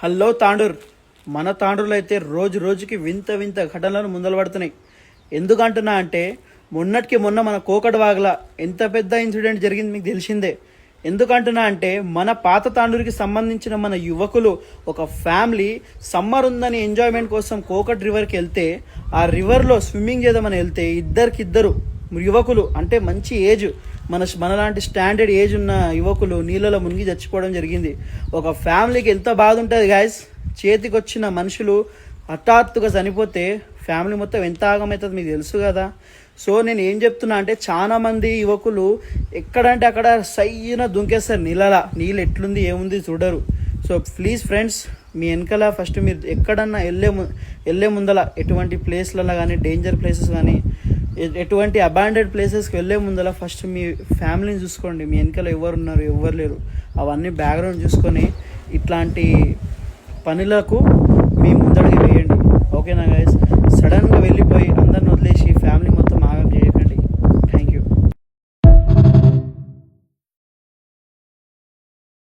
Hello Tandur, మన తాండూరులో అయితే రోజు రోజుకి వింత వింత ఘటనలు ముందలు పడుతున్నాయి. ఎందుకంటున్నా అంటే మొన్నటికి మొన్న మన కోకట్ వాగల ఎంత పెద్ద ఇన్సిడెంట్ జరిగింది మీకు తెలిసిందే. ఎందుకంటున్నా అంటే మన పాత తాండూరుకి సంబంధించిన మన యువకులు ఒక ఫ్యామిలీ సమ్మర్ ఉందని ఎంజాయ్మెంట్ కోసం కోకట్ రివర్కి వెళ్తే ఆ రివర్లో స్విమ్మింగ్ చేద్దామని వెళ్తే ఇద్దరు యువకులు అంటే మంచి ఏజ్ మనలాంటి స్టాండర్డ్ ఏజ్ ఉన్న యువకులు నీళ్ళలో మునిగి చచ్చిపోవడం జరిగింది. ఒక ఫ్యామిలీకి ఎంత బాధ ఉంటుంది గాయస్. చేతికి వచ్చిన మనుషులు హఠాత్తుగా చనిపోతే ఫ్యామిలీ మొత్తం ఎంత ఆగమవుతుంది మీకు తెలుసు కదా. సో నేను ఏం చెప్తున్నా అంటే చాలా మంది యువకులు ఎక్కడంటే అక్కడ సయ్యన దుంకేస్తారు నీళ్ళు ఎట్లుంది ఏముంది చూడరు. సో ప్లీజ్ ఫ్రెండ్స్, మీ వెనకాల ఫస్ట్ మీరు ఎక్కడన్నా వెళ్ళే ముందల ఎటువంటి ప్లేస్లలో కానీ డేంజర్ ప్లేసెస్ కానీ ఎటువంటి అబాండెడ్ ప్లేసెస్కి వెళ్ళే ముందల ఫస్ట్ మీ ఫ్యామిలీని చూసుకోండి. మీ వెనకాల ఎవరు ఉన్నారు ఎవరు లేరు అవన్నీ బ్యాక్గ్రౌండ్ చూసుకొని ఇట్లాంటి పనులకు